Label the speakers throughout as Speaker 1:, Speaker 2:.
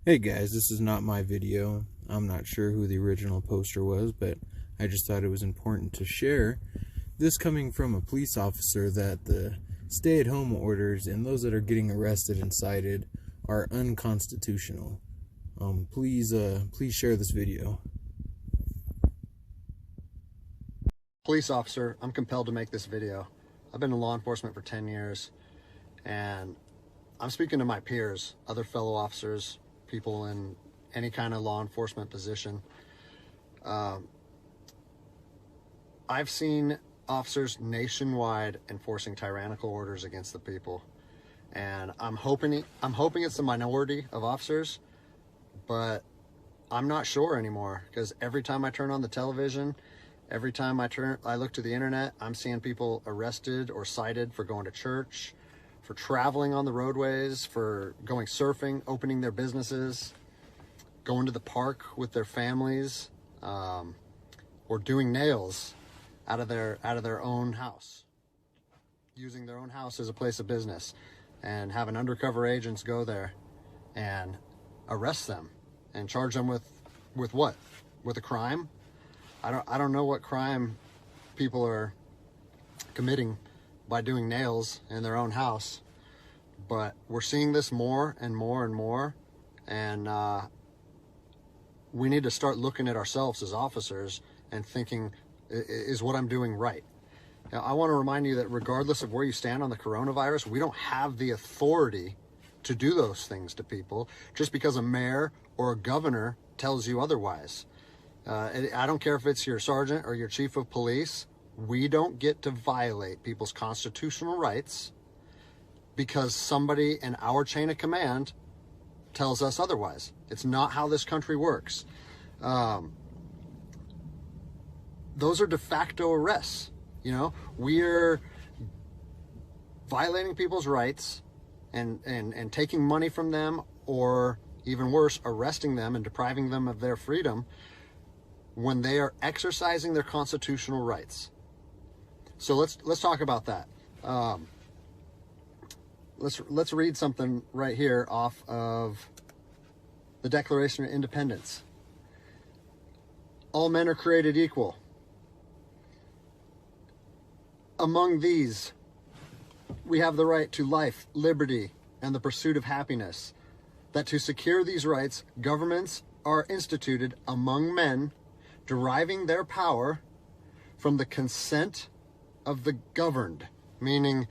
Speaker 1: Hey guys, this is not my video. I'm not sure who the original poster was, but I just thought it was important to share this coming from a police officer that the stay-at-home orders and those that are getting arrested and cited are unconstitutional. Please share this video.
Speaker 2: Police officer, I'm compelled to make this video. I've been in law enforcement for 10 years, and I'm speaking to my peers, other fellow officers, people in any kind of law enforcement position. I've seen officers nationwide enforcing tyrannical orders against the people, and I'm hoping it's the minority of officers, but I'm not sure anymore, because every time I turn on the television, every time I look to the internet, I'm seeing people arrested or cited for going to church, for traveling on the roadways, for going surfing, opening their businesses, going to the park with their families, or doing nails out of their own house, using their own house as a place of business, and having undercover agents go there and arrest them and charge them with what? With a crime? I don't know what crime people are committing by doing nails in their own house, but we're seeing this more and more and more, and we need to start looking at ourselves as officers and thinking, is what I'm doing right? Now, I want to remind you that regardless of where you stand on the coronavirus, we don't have the authority to do those things to people just because a mayor or a governor tells you otherwise. I don't care if it's your sergeant or your chief of police. We don't get to violate people's constitutional rights because somebody in our chain of command tells us otherwise. It's not how this country works. Those are de facto arrests. You know, we're violating people's rights and taking money from them, or even worse, arresting them and depriving them of their freedom when they are exercising their constitutional rights. So let's talk about that. Let's read something right here off of the Declaration of Independence. All men are created equal. Among these, we have the right to life, liberty, and the pursuit of happiness. That to secure these rights, governments are instituted among men, deriving their power from the consent of the governed, meaning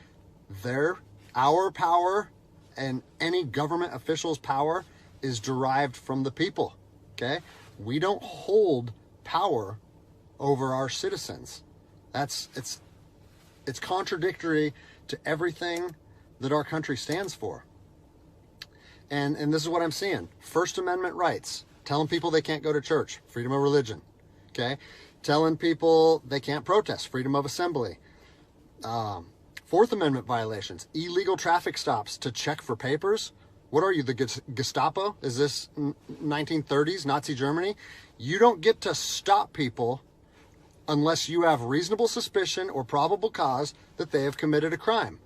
Speaker 2: our power and any government official's power is derived from the people. Okay? We don't hold power over our citizens. It's contradictory to everything that our country stands for. And this is what I'm seeing. First Amendment rights, telling people they can't go to church, freedom of religion. Okay? Telling people they can't protest, freedom of assembly. Fourth Amendment violations, illegal traffic stops to check for papers. What are you, the Gestapo? Is this 1930s Nazi Germany? You don't get to stop people unless you have reasonable suspicion or probable cause that they have committed a crime.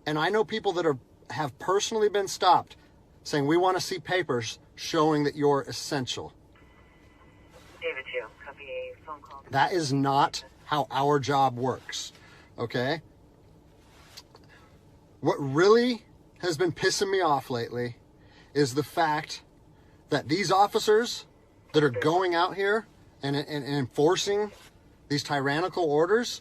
Speaker 2: And I know people that have personally been stopped saying, we want to see papers showing that you're essential.
Speaker 3: David 2, copy a phone call.
Speaker 2: That is not how our job works, okay? What really has been pissing me off lately is the fact that these officers that are going out here and enforcing these tyrannical orders,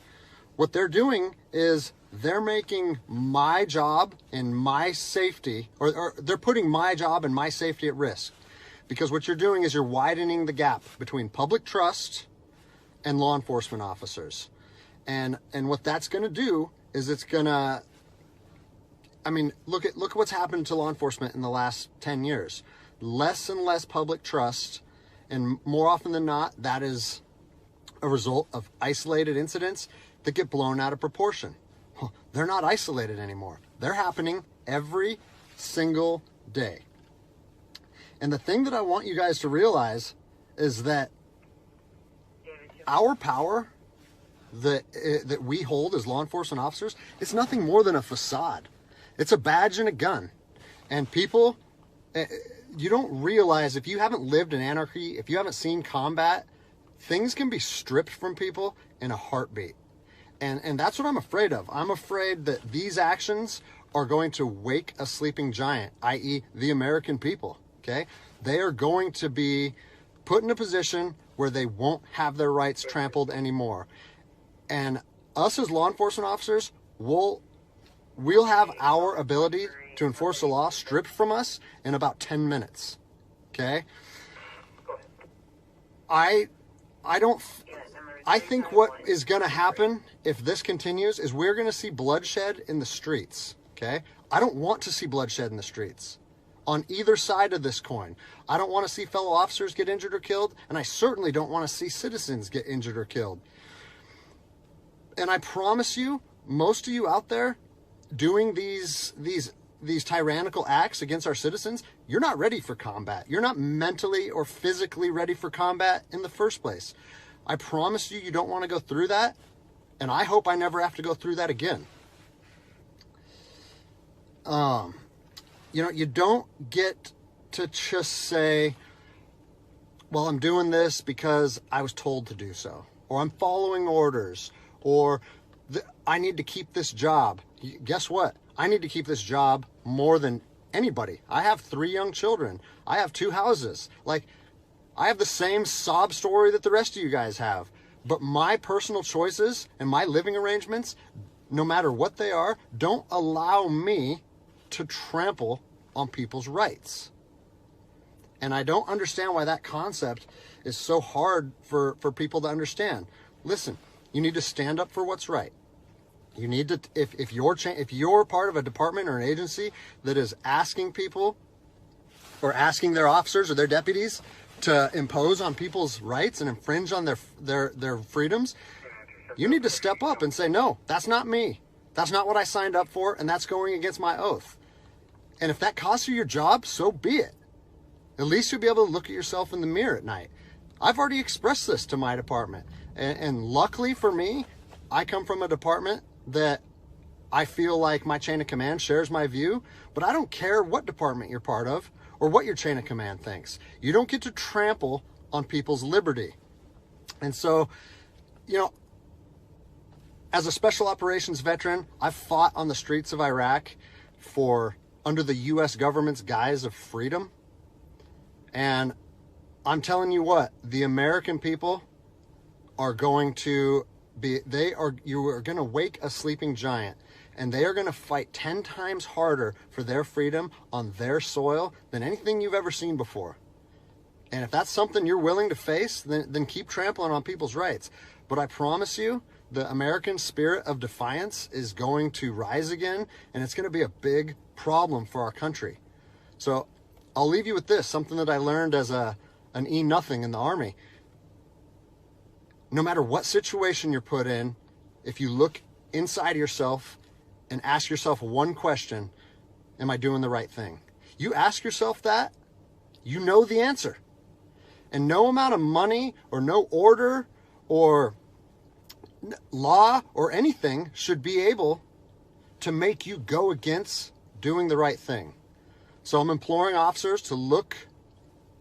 Speaker 2: what they're doing is they're making my job and my safety, or they're putting my job and my safety at risk. Because what you're doing is you're widening the gap between public trust and law enforcement officers. And what that's going to do is it's going to, I mean, look at what's happened to law enforcement in the last 10 years. Less and less public trust, and more often than not, that is a result of isolated incidents that get blown out of proportion. Well, they're not isolated anymore. They're happening every single day. And the thing that I want you guys to realize is that our power that we hold as law enforcement officers, it's nothing more than a facade. It's a badge and a gun. And people You don't realize, if you haven't lived in anarchy, if you haven't seen combat, things can be stripped from people in a heartbeat. And that's what I'm afraid of. I'm afraid that these actions are going to wake a sleeping giant, i.e. the American people, okay? They are going to be put in a position where they won't have their rights trampled anymore. And us as law enforcement officers, we'll have our ability to enforce the law stripped from us in about 10 minutes, okay? I think what is going to happen if this continues is we're going to see bloodshed in the streets, okay? I don't want to see bloodshed in the streets on either side of this coin. I don't want to see fellow officers get injured or killed, and I certainly don't want to see citizens get injured or killed. And I promise you, most of you out there doing these tyrannical acts against our citizens, you're not ready for combat. You're not mentally or physically ready for combat in the first place. I promise you, you don't want to go through that, and I hope I never have to go through that again. You know, you don't get to just say, well, I'm doing this because I was told to do so, or I'm following orders, or I need to keep this job. Guess what? I need to keep this job more than anybody. I have 3 young children. I have 2 houses. Like, I have the same sob story that the rest of you guys have. But my personal choices and my living arrangements, no matter what they are, don't allow me to trample on people's rights. And I don't understand why that concept is so hard for people to understand. Listen, you need to stand up for what's right. You need to, if you're part of a department or an agency that is asking people or asking their officers or their deputies to impose on people's rights and infringe on their freedoms, you need to step up and say, no, that's not me. That's not what I signed up for, and that's going against my oath. And if that costs you your job, so be it. At least you'll be able to look at yourself in the mirror at night. I've already expressed this to my department. And luckily for me, I come from a department that I feel like my chain of command shares my view, but I don't care what department you're part of or what your chain of command thinks. You don't get to trample on people's liberty. And so, you know, as a special operations veteran, I've fought on the streets of Iraq under the U.S. government's guise of freedom. And I'm telling you what, the American people are going to you are going to wake a sleeping giant, and they are going to fight 10 times harder for their freedom on their soil than anything you've ever seen before. And if that's something you're willing to face, then keep trampling on people's rights. But I promise you, the American spirit of defiance is going to rise again, and it's going to be a big problem for our country. So I'll leave you with this, something that I learned as an E-nothing in the Army. No matter what situation you're put in, if you look inside yourself and ask yourself one question, am I doing the right thing? You ask yourself that, you know the answer. And no amount of money or no order or law or anything should be able to make you go against doing the right thing. So I'm imploring officers to look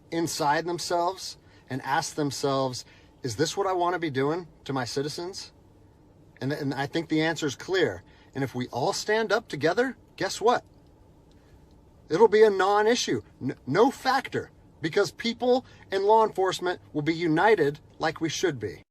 Speaker 2: inside themselves and ask themselves, is this what I want to be doing to my citizens? And I think the answer is clear. And if we all stand up together, guess what? It'll be a non-issue, no factor, because people and law enforcement will be united like we should be.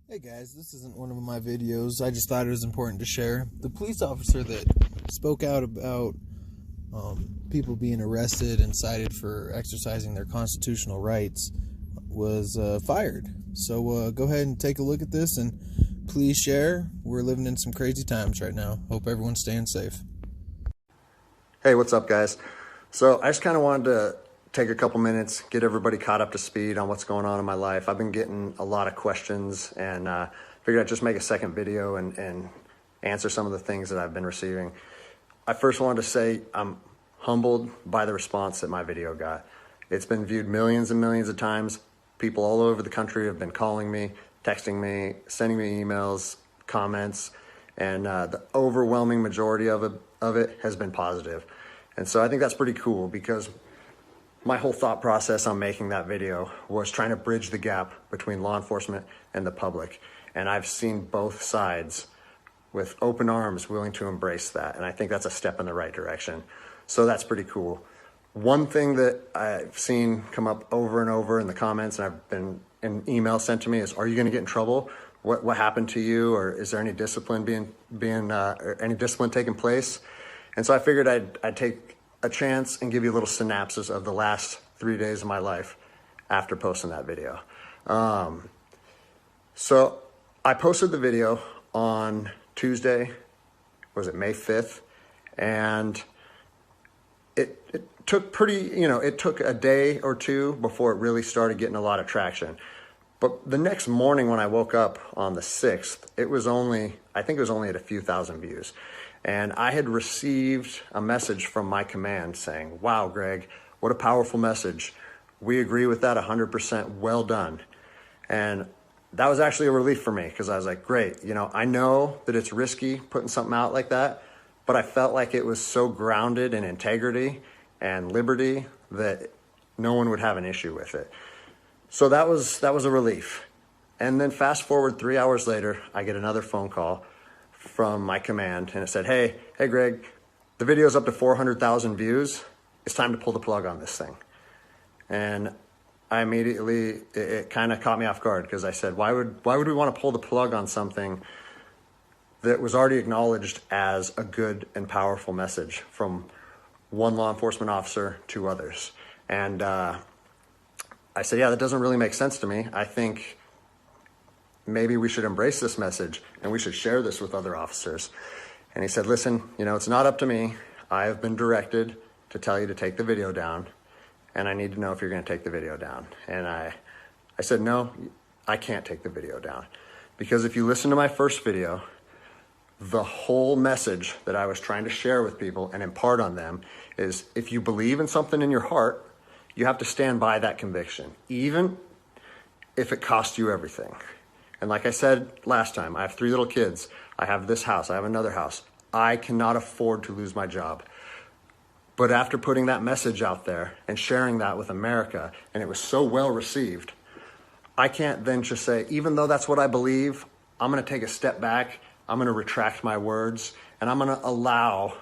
Speaker 1: Hey guys, this isn't one of my videos. I just thought it was important to share. The police officer that spoke out about people being arrested and cited for exercising their constitutional rights was fired. So go ahead and take a look at this and please share. We're living in some crazy times right now. Hope everyone's staying safe.
Speaker 2: Hey, what's up, guys? So I just kind of wanted to take a couple minutes, get everybody caught up to speed on what's going on in my life. I've been getting a lot of questions, and figured I'd just make a second video and answer some of the things that I've been receiving. I first wanted to say I'm humbled by the response that my video got. It's been viewed millions and millions of times. People all over the country have been calling me, texting me, sending me emails, comments, and the overwhelming majority of it has been positive. And so I think that's pretty cool, because my whole thought process on making that video was trying to bridge the gap between law enforcement and the public. And I've seen both sides with open arms willing to embrace that. And I think that's a step in the right direction. So that's pretty cool. One thing that I've seen come up over and over in the comments, and I've been in emails sent to me, is, are you going to get in trouble? What happened to you? Or is there any discipline or any discipline taking place? And so I figured I'd take a chance and give you a little synopsis of the last 3 days of my life after posting that video. So I posted the video on Tuesday, was it May 5th? And it took it took a day or two before it really started getting a lot of traction. But the next morning when I woke up on the 6th, I think it was only at a few thousand views. And I had received a message from my command saying, wow, Greg, what a powerful message. We agree with that 100%, well done. And that was actually a relief for me, because I was like, great, I know that it's risky putting something out like that, but I felt like it was so grounded in integrity and liberty that no one would have an issue with it. So that was a relief. And then fast forward 3 hours later, I get another phone call from my command, and it said, hey Greg, the video's up to 400,000 views. It's time to pull the plug on this thing. And I immediately, it kind of caught me off guard, because I said, why would we want to pull the plug on something that was already acknowledged as a good and powerful message from one law enforcement officer to others? And I said, yeah, that doesn't really make sense to me. I think maybe we should embrace this message and we should share this with other officers. And he said, listen, it's not up to me. I have been directed to tell you to take the video down, and I need to know if you're going to take the video down. And I said, no, I can't take the video down, because if you listen to my first video, the whole message that I was trying to share with people and impart on them is, if you believe in something in your heart, you have to stand by that conviction, even if it costs you everything. And like I said last time, I have 3 little kids. I have this house. I have another house. I cannot afford to lose my job. But after putting that message out there and sharing that with America, and it was so well received, I can't then just say, even though that's what I believe, I'm going to take a step back. I'm going to retract my words, and I'm going to allow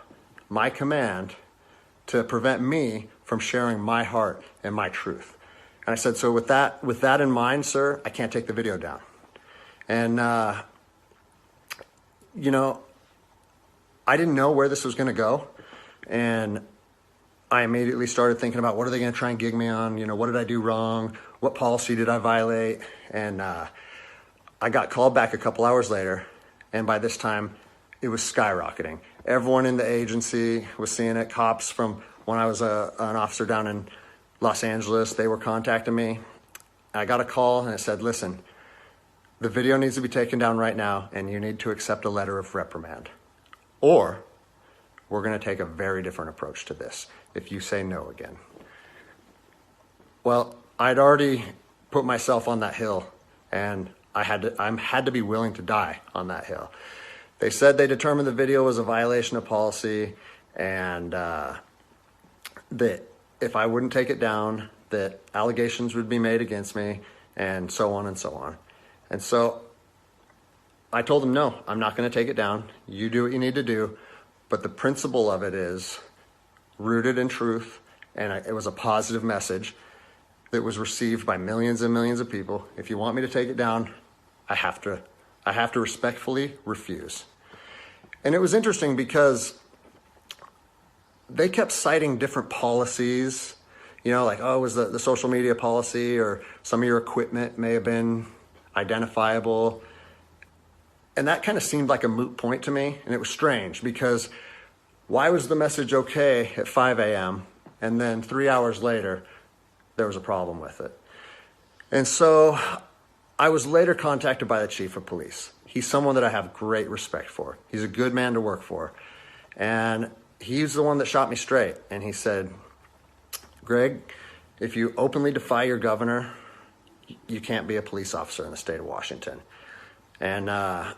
Speaker 2: my command to prevent me from sharing my heart and my truth. And I said, so with that in mind, sir, I can't take the video down. And, I didn't know where this was going to go. And I immediately started thinking about, what are they going to try and gig me on? What did I do wrong? What policy did I violate? And I got called back a couple hours later. And by this time, it was skyrocketing. Everyone in the agency was seeing it. Cops from when I was an officer down in Los Angeles, they were contacting me. I got a call and it said, listen, the video needs to be taken down right now, and you need to accept a letter of reprimand, or we're going to take a very different approach to this if you say no again. Well, I'd already put myself on that hill, and I had to be willing to die on that hill. They said they determined the video was a violation of policy, and that if I wouldn't take it down, that allegations would be made against me, and so on and so on. And so I told them, no, I'm not going to take it down. You do what you need to do. But the principle of it is rooted in truth, and it was a positive message that was received by millions and millions of people. If you want me to take it down, I have to respectfully refuse. And it was interesting because they kept citing different policies, like, oh, it was the social media policy, or some of your equipment may have been identifiable. And that kind of seemed like a moot point to me. And it was strange, because why was the message okay at 5 a.m. and then 3 hours later, there was a problem with it? And so I was later contacted by the chief of police. He's someone that I have great respect for. He's a good man to work for. And he's the one that shot me straight. And he said, Greg, if you openly defy your governor you can't be a police officer in the state of Washington. And I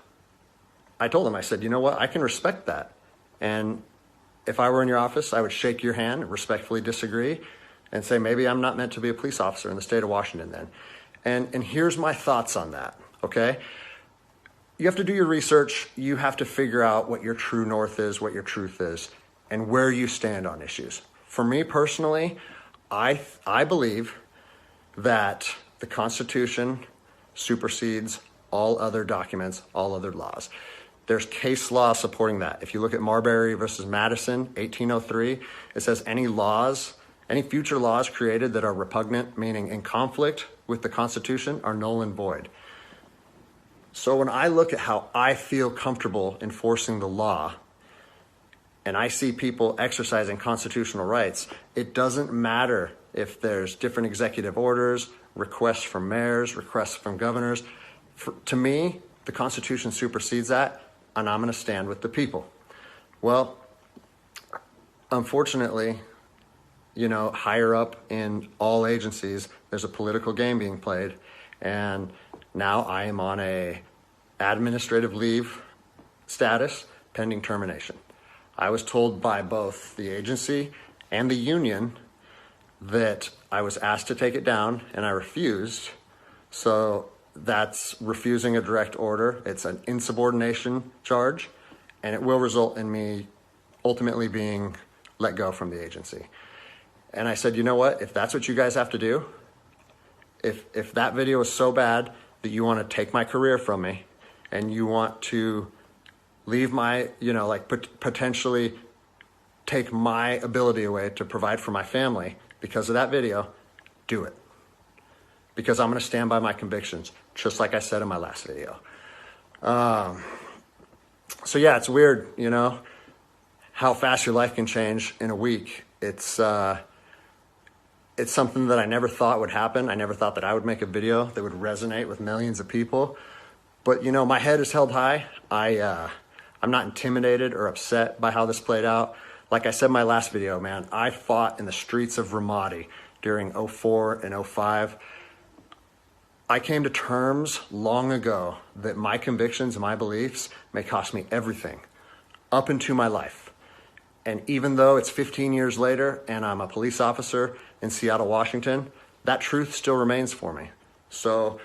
Speaker 2: told him, I said, you know what, I can respect that. And if I were in your office, I would shake your hand, respectfully disagree, and say, maybe I'm not meant to be a police officer in the state of Washington then. And here's my thoughts on that, okay? You have to do your research. You have to figure out what your true north is, what your truth is, and where you stand on issues. For me personally, I believe that the Constitution supersedes all other documents, all other laws. There's case law supporting that. If you look at Marbury versus Madison, 1803, it says any future laws created that are repugnant, meaning in conflict with the Constitution, are null and void. So when I look at how I feel comfortable enforcing the law, and I see people exercising constitutional rights, it doesn't matter if there's different executive orders, requests from mayors, requests from governors. To me, the Constitution supersedes that, and I'm going to stand with the people. Well, unfortunately, higher up in all agencies, there's a political game being played, and now I am on a administrative leave status pending termination. I was told by both the agency and the union that I was asked to take it down, and I refused. So that's refusing a direct order. It's an insubordination charge, and it will result in me ultimately being let go from the agency. And I said, you know what? If that's what you guys have to do, if that video is so bad that you want to take my career from me and you want to leave my, potentially take my ability away to provide for my family because of that video, do it. Because I'm going to stand by my convictions, just like I said in my last video. So yeah, it's weird, how fast your life can change in a week. It's something that I never thought would happen. I never thought that I would make a video that would resonate with millions of people. But, my head is held high. I'm not intimidated or upset by how this played out. Like I said in my last video, man, I fought in the streets of Ramadi during 04 and 05. I came to terms long ago that my convictions and my beliefs may cost me everything up into my life. And even though it's 15 years later and I'm a police officer in Seattle, Washington, that truth still remains for me. So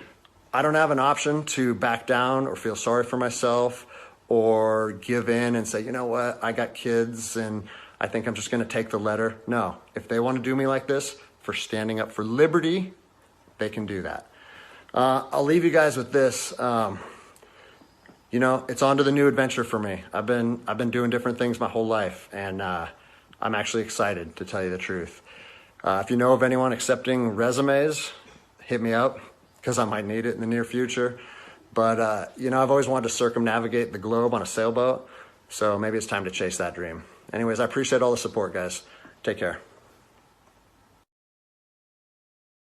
Speaker 2: I don't have an option to back down or feel sorry for myself or give in and say, you know what, I got kids and I think I'm just going to take the letter. No, if they want to do me like this for standing up for liberty, they can do that. I'll leave you guys with this. It's on to the new adventure for me. I've been doing different things my whole life, and I'm actually excited, to tell you the truth. If you know of anyone accepting resumes, hit me up, because I might need it in the near future. But, I've always wanted to circumnavigate the globe on a sailboat, so maybe it's time to chase that dream. Anyways, I appreciate all the support, guys. Take care.